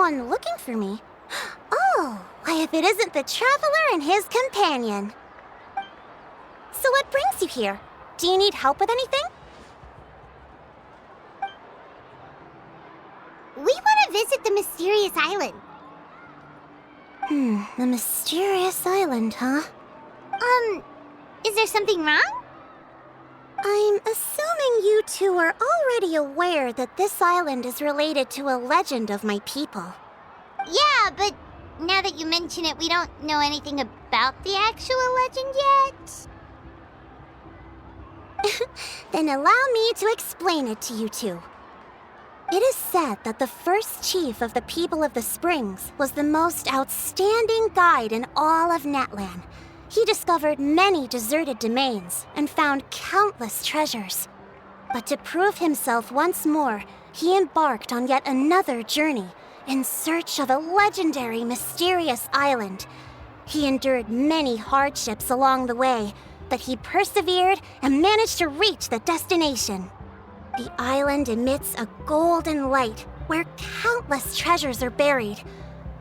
someone looking for me. Oh, why if it isn't the traveler and his companion. So what brings you here? Do you need help with anything? We want to visit the mysterious island. The mysterious island, huh? Is there something wrong? I'm assuming you two are already aware that this island is related to a legend of my people. Yeah, but now that you mention it, we don't know anything about the actual legend yet. Then allow me to explain it to you two. It is said that the first chief of the people of the Springs was the most outstanding guide in all of Natlan. He discovered many deserted domains and found countless treasures. But to prove himself once more, he embarked on yet another journey in search of a legendary, mysterious island. He endured many hardships along the way, but he persevered and managed to reach the destination. The island emits a golden light where countless treasures are buried.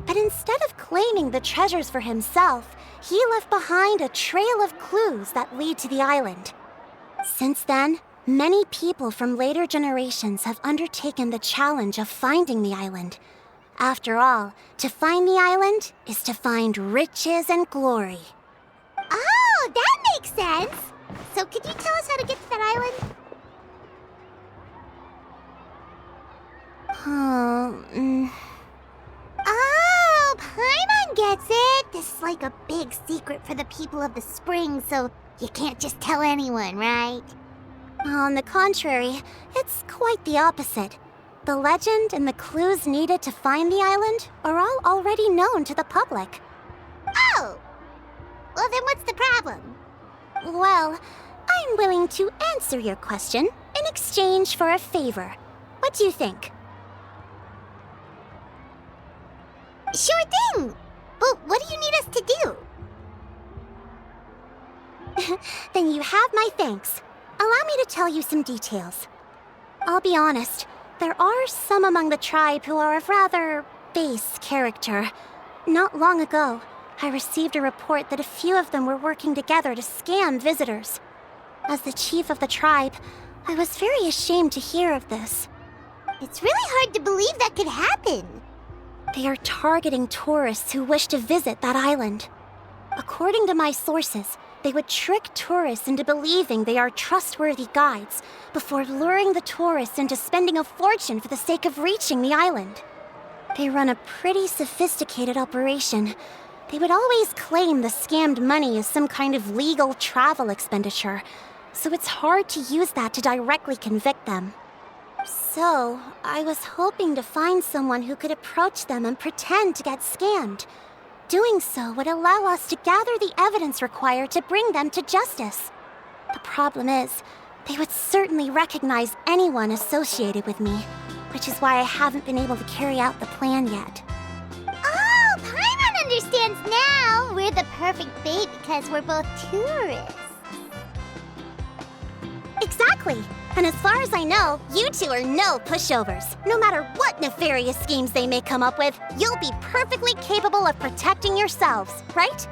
But instead of claiming the treasures for himself, he left behind a trail of clues that lead to the island. Since then, many people from later generations have undertaken the challenge of finding the island. After all, to find the island is to find riches and glory. Oh, that makes sense. So could you tell us how to get to that island? Oh, Paimon gets it. This is like a big secret for the people of the spring, so you can't just tell anyone, right? On the contrary, it's quite the opposite. The legend and the clues needed to find the island are all already known to the public. Oh! Well, then what's the problem? Well, I'm willing to answer your question in exchange for a favor. What do you think? Sure thing! But what do you need us to do? Then you have my thanks. Allow me to tell you some details. I'll be honest, there are some among the tribe who are of rather base character. Not long ago, I received a report that a few of them were working together to scam visitors. As the chief of the tribe, I was very ashamed to hear of this. It's really hard to believe that could happen. They are targeting tourists who wish to visit that island. According to my sources, they would trick tourists into believing they are trustworthy guides before luring the tourists into spending a fortune for the sake of reaching the island. They run a pretty sophisticated operation. They would always claim the scammed money as some kind of legal travel expenditure, so it's hard to use that to directly convict them. So, I was hoping to find someone who could approach them and pretend to get scammed. Doing so would allow us to gather the evidence required to bring them to justice. The problem is, they would certainly recognize anyone associated with me, which is why I haven't been able to carry out the plan yet. Oh, Paimon understands now! We're the perfect bait because we're both tourists. Exactly! And as far as I know, you two are no pushovers. No matter what nefarious schemes they may come up with, you'll be perfectly capable of protecting yourselves, right?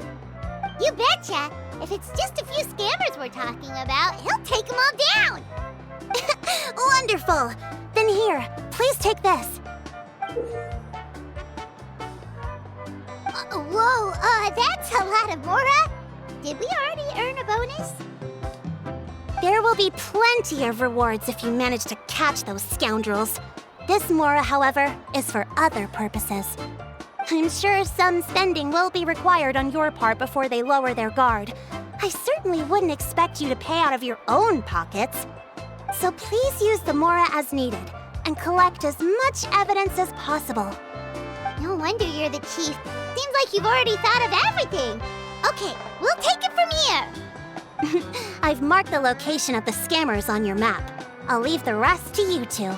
You betcha! If it's just a few scammers we're talking about, he'll take them all down! Wonderful! Then here, please take this. Whoa, that's a lot of Mora! Did we already earn a bonus? There will be plenty of rewards if you manage to catch those scoundrels. This Mora, however, is for other purposes. I'm sure some spending will be required on your part before they lower their guard. I certainly wouldn't expect you to pay out of your own pockets. So please use the Mora as needed, and collect as much evidence as possible. No wonder you're the chief. Seems like you've already thought of everything. Okay, we'll take it from here. I've marked the location of the scammers on your map. I'll leave the rest to you two.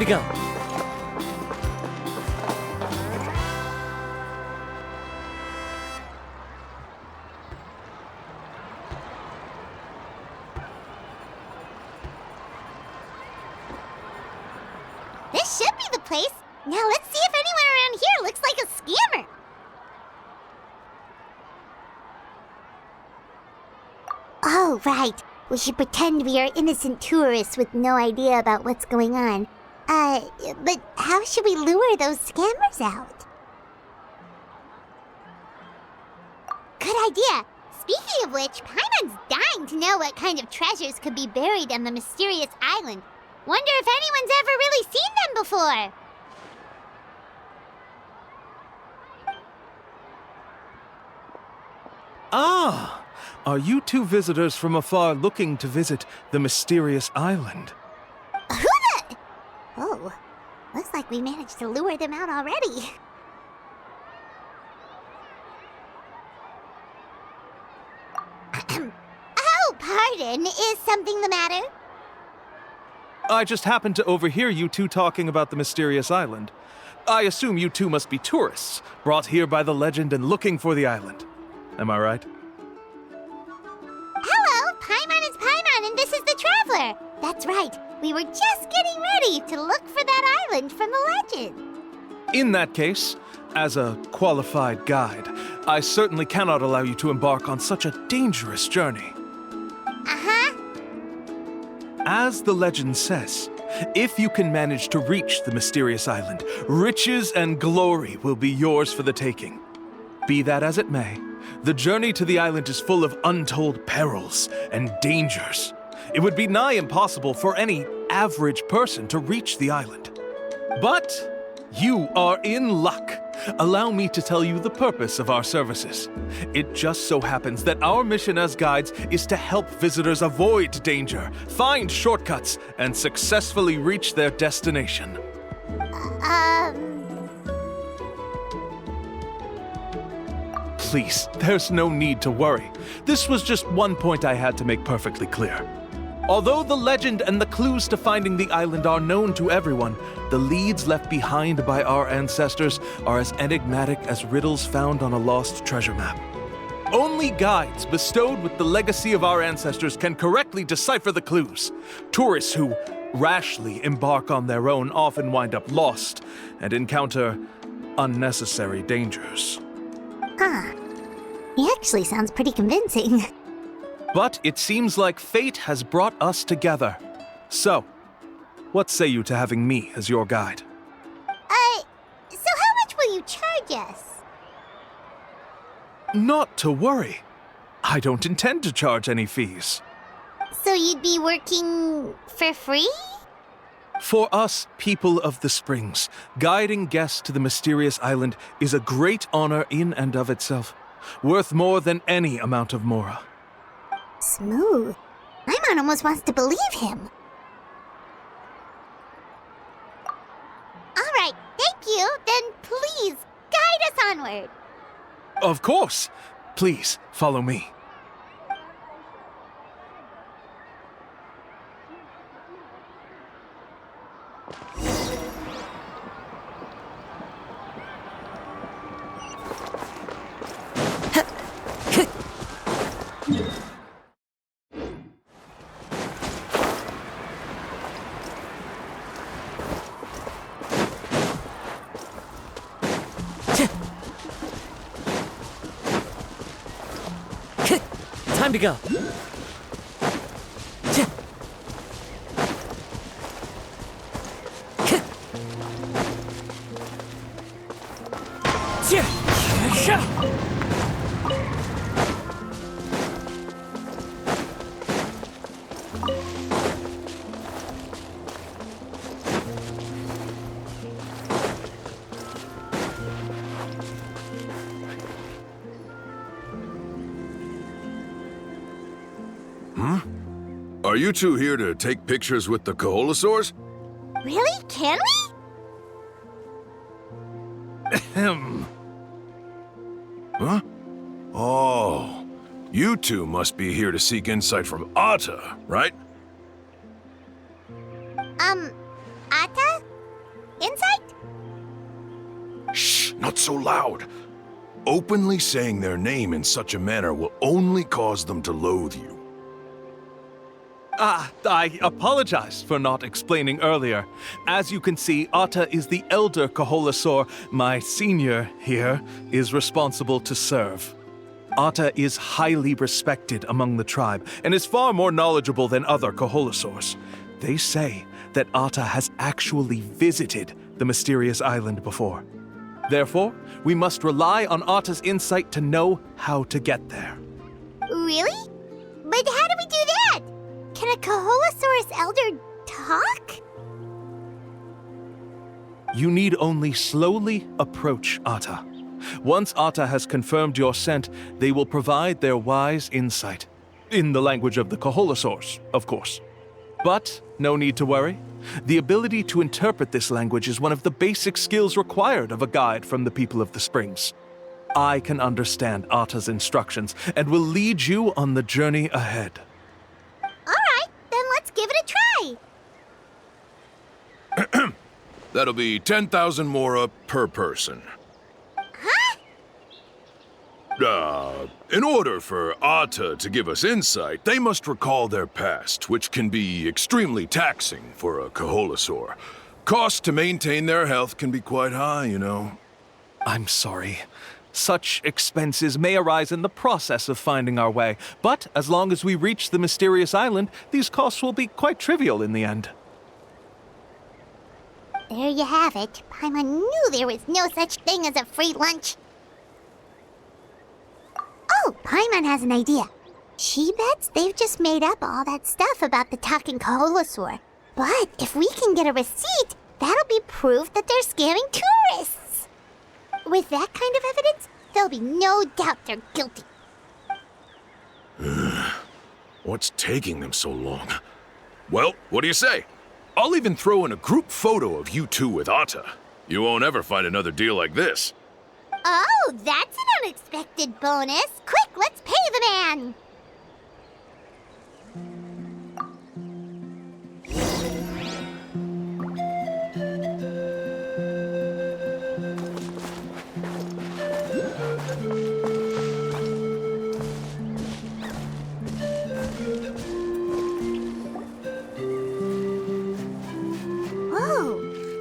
to go. This should be the place. Now let's see if anyone around here looks like a scammer. Oh, right. We should pretend we are innocent tourists with no idea about what's going on. But how should we lure those scammers out? Good idea. Speaking of which, Paimon's dying to know what kind of treasures could be buried on the mysterious island. Wonder if anyone's ever really seen them before. Ah! Are you two visitors from afar looking to visit the mysterious island? Who the... Oh, looks like we managed to lure them out already. Oh, pardon. Is something the matter? I just happened to overhear you two talking about the mysterious island. I assume you two must be tourists, brought here by the legend and looking for the island. Am I right? Hello, Paimon is Paimon, and this is the Traveler. That's right. We were just getting ready to look for that island from the legend. In that case, as a qualified guide, I certainly cannot allow you to embark on such a dangerous journey. Uh-huh. As the legend says, if you can manage to reach the mysterious island, riches and glory will be yours for the taking. Be that as it may, the journey to the island is full of untold perils and dangers. It would be nigh impossible for any average person to reach the island. But you are in luck. Allow me to tell you the purpose of our services. It just so happens that our mission as guides is to help visitors avoid danger, find shortcuts, and successfully reach their destination. Please, there's no need to worry. This was just one point I had to make perfectly clear. Although the legend and the clues to finding the island are known to everyone, the leads left behind by our ancestors are as enigmatic as riddles found on a lost treasure map. Only guides bestowed with the legacy of our ancestors can correctly decipher the clues. Tourists who rashly embark on their own often wind up lost and encounter unnecessary dangers. Huh. He actually sounds pretty convincing. But it seems like fate has brought us together. So, what say you to having me as your guide? So how much will you charge us? Not to worry. I don't intend to charge any fees. So you'd be working for free? For us, people of the Springs, guiding guests to the mysterious island is a great honor in and of itself, worth more than any amount of mora. Smooth. Paimon almost wants to believe him. All right, thank you. Then please, guide us onward. Of course. Please, follow me. Time to go. Are you two here to take pictures with the Koholosaurs? Really? Can we? Ahem. Huh? Oh, you two must be here to seek insight from Atta, right? Atta? Insight? Shh, not so loud. Openly saying their name in such a manner will only cause them to loathe you. I apologize for not explaining earlier. As you can see, Atta is the elder Kaholasaur. My senior here is responsible to serve. Atta is highly respected among the tribe and is far more knowledgeable than other Kaholasaurs. They say that Atta has actually visited the mysterious island before. Therefore, we must rely on Atta's insight to know how to get there. Really? But how do we do that? Can a Kaholosaurus elder talk? You need only slowly approach Atta. Once Atta has confirmed your scent, they will provide their wise insight. In the language of the Kaholosaurs, of course. But no need to worry. The ability to interpret this language is one of the basic skills required of a guide from the people of the Springs. I can understand Atta's instructions and will lead you on the journey ahead. Alright, then let's give it a try. That'll be 10,000 mora per person. Huh? In order for Atta to give us insight, they must recall their past, which can be extremely taxing for a Kaholasaur. Costs to maintain their health can be quite high, you know. I'm sorry. Such expenses may arise in the process of finding our way, but as long as we reach the mysterious island, these costs will be quite trivial in the end. There you have it. Paimon knew there was no such thing as a free lunch. Oh, Paimon has an idea. She bets they've just made up all that stuff about the talking Kaholosaur. But if we can get a receipt, that'll be proof that they're scamming tourists. With that kind of evidence, there'll be no doubt they're guilty. What's taking them so long? Well, what do you say? I'll even throw in a group photo of you two with Atta. You won't ever find another deal like this. Oh, that's an unexpected bonus. Quick, let's pay the man.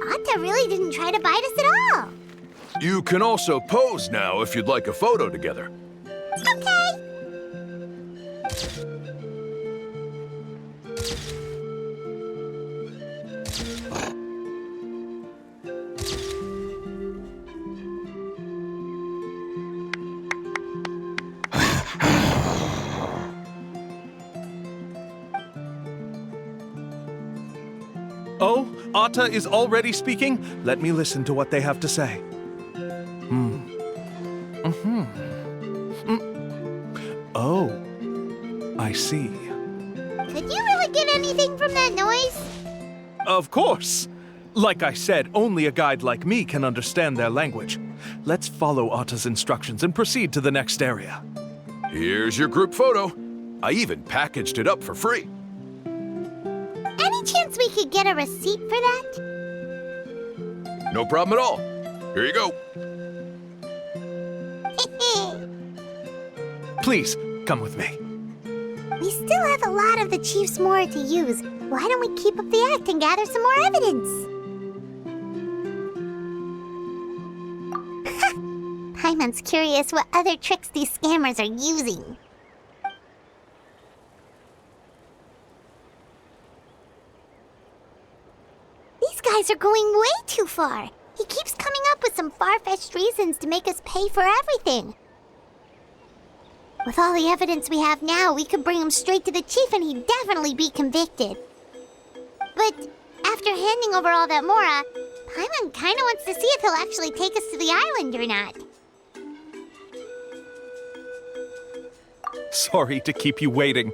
Atta really didn't try to bite us at all. You can also pose now if you'd like a photo together. Okay. Oh, Atta is already speaking? Let me listen to what they have to say. Oh, I see. Could you really get anything from that noise? Of course! Like I said, only a guide like me can understand their language. Let's follow Atta's instructions and proceed to the next area. Here's your group photo. I even packaged it up for free. Any chance we could get a receipt for that? No problem at all. Here you go. Please, come with me. We still have a lot of the Chief's Mora to use. Why don't we keep up the act and gather some more evidence? Paimon's curious what other tricks these scammers are using. These guys are going way too far. He keeps coming up with some far-fetched reasons to make us pay for everything. With all the evidence we have now, we could bring him straight to the chief and he'd definitely be convicted. But after handing over all that Mora, Paimon kinda wants to see if he'll actually take us to the island or not. Sorry to keep you waiting.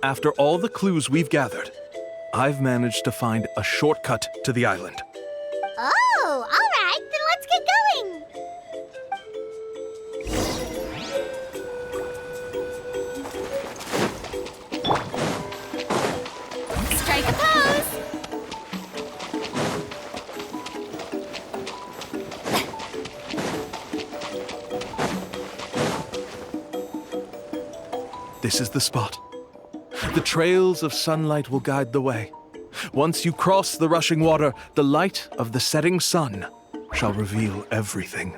After all the clues we've gathered, I've managed to find a shortcut to the island. Oh, alright, then let's get going! Strike a pose! This is the spot. The trails of sunlight will guide the way. Once you cross the rushing water, the light of the setting sun shall reveal everything.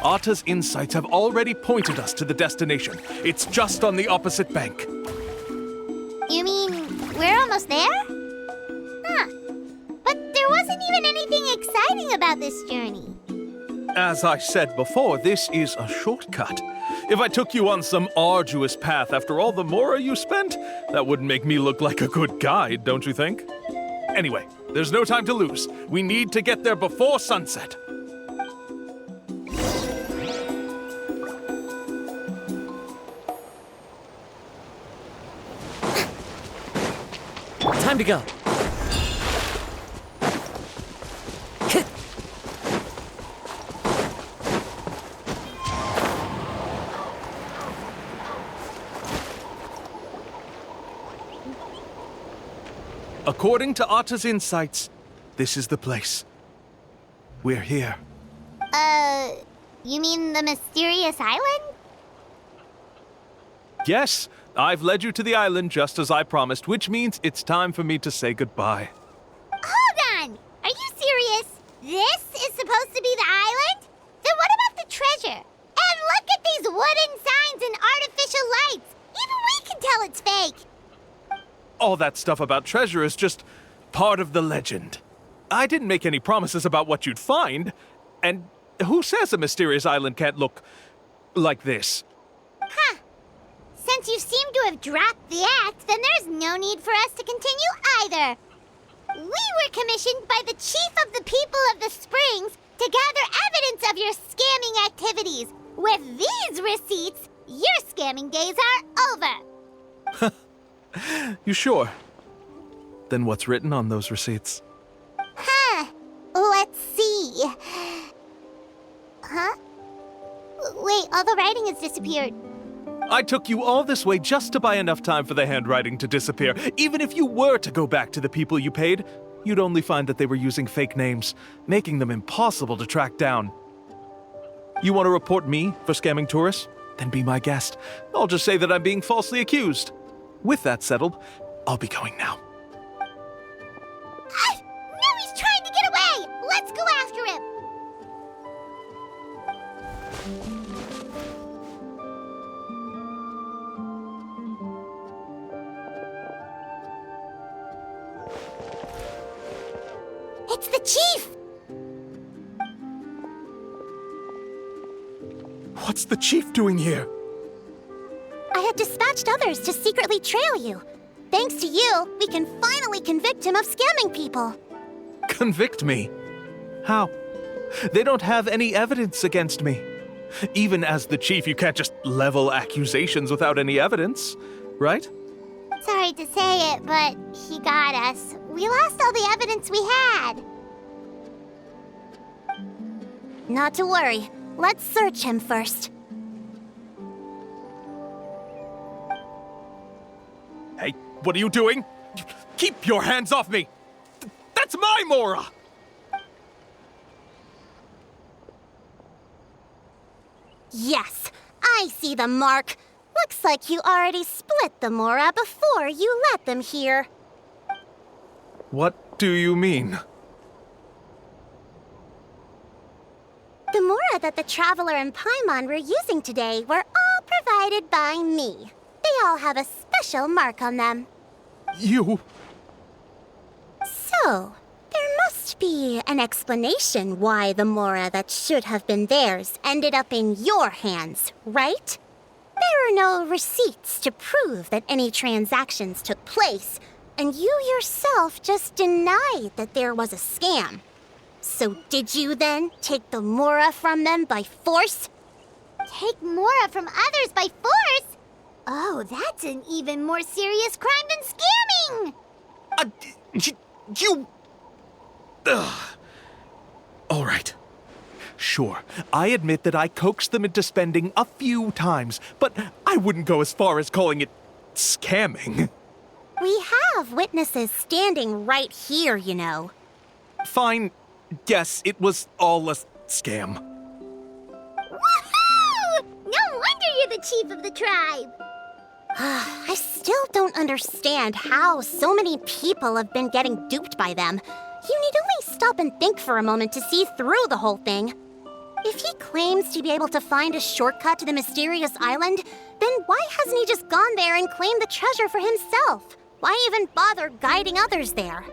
Atta's insights have already pointed us to the destination. It's just on the opposite bank. You mean we're almost there? Huh. But there wasn't even anything exciting about this journey. As I said before, this is a shortcut. If I took you on some arduous path after all the mora you spent, that wouldn't make me look like a good guide, don't you think? Anyway, there's no time to lose. We need to get there before sunset. Time to go. According to Atta's insights, this is the place. We're here. You mean the mysterious island? Yes, I've led you to the island just as I promised, which means it's time for me to say goodbye. Hold on! Are you serious? This is supposed to be the island? Then what about the treasure? And look at these wooden signs and artificial lights! Even we can tell it's fake! All that stuff about treasure is just part of the legend. I didn't make any promises about what you'd find. And who says a mysterious island can't look like this? Huh. Since you seem to have dropped the act, then there's no need for us to continue either. We were commissioned by the chief of the people of the Springs to gather evidence of your scamming activities. With these receipts, your scamming days are over. You sure? Then what's written on those receipts? Huh. Let's see. Huh? Wait, all the writing has disappeared. I took you all this way just to buy enough time for the handwriting to disappear. Even if you were to go back to the people you paid, you'd only find that they were using fake names, making them impossible to track down. You want to report me for scamming tourists? Then be my guest. I'll just say that I'm being falsely accused. With that settled, I'll be going now. Now he's trying to get away! Let's go after him! It's the chief! What's the chief doing here? I had dispatched others to secretly trail you. Thanks to you, we can finally convict him of scamming people. Convict me? How? They don't have any evidence against me. Even as the chief, you can't just level accusations without any evidence, right? Sorry to say it, but he got us. We lost all the evidence we had. Not to worry. Let's search him first. Hey, what are you doing? Keep your hands off me! That's my mora! Yes, I see the mark. Looks like you already split the mora before you let them here. What do you mean? The mora that the Traveler and Paimon were using today were all provided by me. They all have a special mark on them. You... So, there must be an explanation why the mora that should have been theirs ended up in your hands, right? There are no receipts to prove that any transactions took place, and you yourself just denied that there was a scam. So did you then take the mora from them by force? Take mora from others by force? Oh, that's an even more serious crime than scamming! You... Ugh. All right. Sure, I admit that I coaxed them into spending a few times, but I wouldn't go as far as calling it scamming. We have witnesses standing right here, you know. Fine. Yes, it was all a scam. Woohoo! No wonder you're the chief of the tribe! I still don't understand how so many people have been getting duped by them. You need only stop and think for a moment to see through the whole thing. If he claims to be able to find a shortcut to the mysterious island, then why hasn't he just gone there and claimed the treasure for himself? Why even bother guiding others there?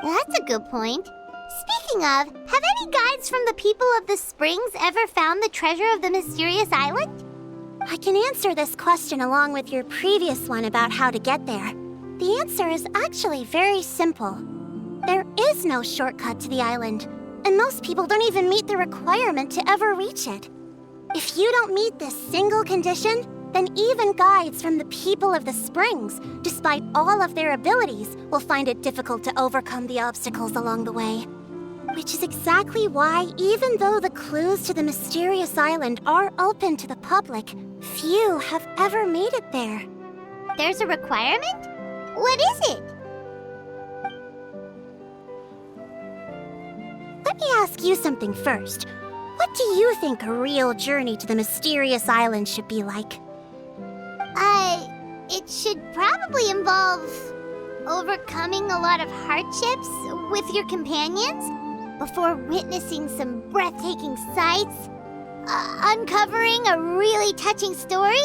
That's a good point. Speaking of, have any guides from the people of the springs ever found the treasure of the mysterious island? I can answer this question along with your previous one about how to get there. The answer is actually very simple. There is no shortcut to the island, and most people don't even meet the requirement to ever reach it. If you don't meet this single condition, then even guides from the people of the springs, despite all of their abilities, will find it difficult to overcome the obstacles along the way. Which is exactly why, even though the clues to the mysterious island are open to the public, few have ever made it there. There's a requirement? What is it? Let me ask you something first. What do you think a real journey to the mysterious island should be like? It should probably involve overcoming a lot of hardships with your companions before witnessing some breathtaking sights, uncovering a really touching story,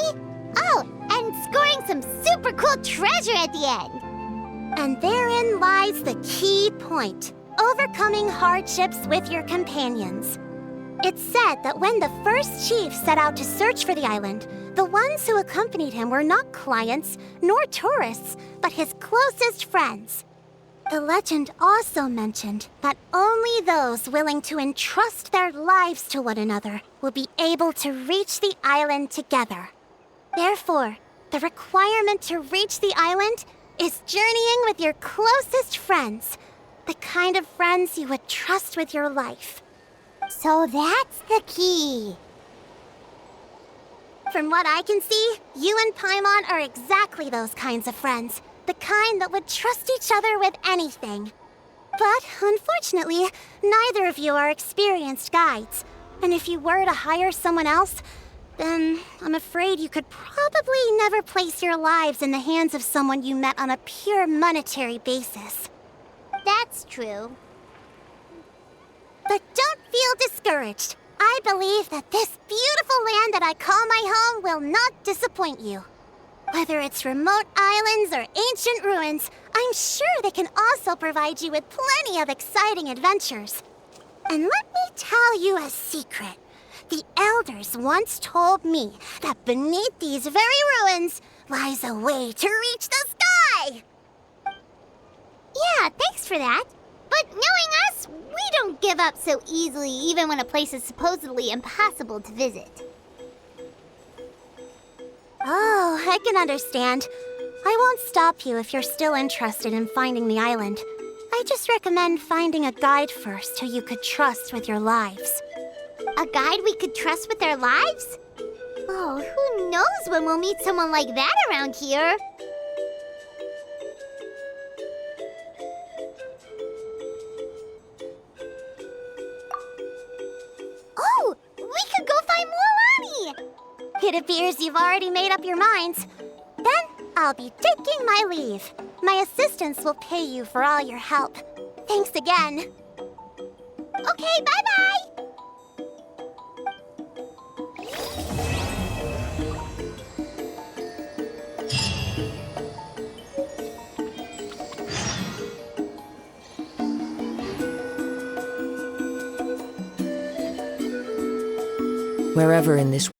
and scoring some super cool treasure at the end. And therein lies the key point. Overcoming hardships with your companions. It's said that when the first chief set out to search for the island, the ones who accompanied him were not clients nor tourists, but his closest friends. The legend also mentioned that only those willing to entrust their lives to one another will be able to reach the island together. Therefore, the requirement to reach the island is journeying with your closest friends, the kind of friends you would trust with your life. So that's the key. From what I can see, you and Paimon are exactly those kinds of friends. The kind that would trust each other with anything. But, unfortunately, neither of you are experienced guides. And if you were to hire someone else, then I'm afraid you could probably never place your lives in the hands of someone you met on a pure monetary basis. That's true. But don't feel discouraged. I believe that this beautiful land that I call my home will not disappoint you. Whether it's remote islands or ancient ruins, I'm sure they can also provide you with plenty of exciting adventures. And let me tell you a secret. The elders once told me that beneath these very ruins lies a way to reach the sky! Yeah, thanks for that. But knowing us, we don't give up so easily even when a place is supposedly impossible to visit. Oh, I can understand. I won't stop you if you're still interested in finding the island. I just recommend finding a guide first who you could trust with your lives. A guide we could trust with our lives? Oh, who knows when we'll meet someone like that around here? Oh, we could go find Mualani! It appears you've already made up your minds. Then I'll be taking my leave. My assistants will pay you for all your help. Thanks again. Okay, bye-bye! Wherever in this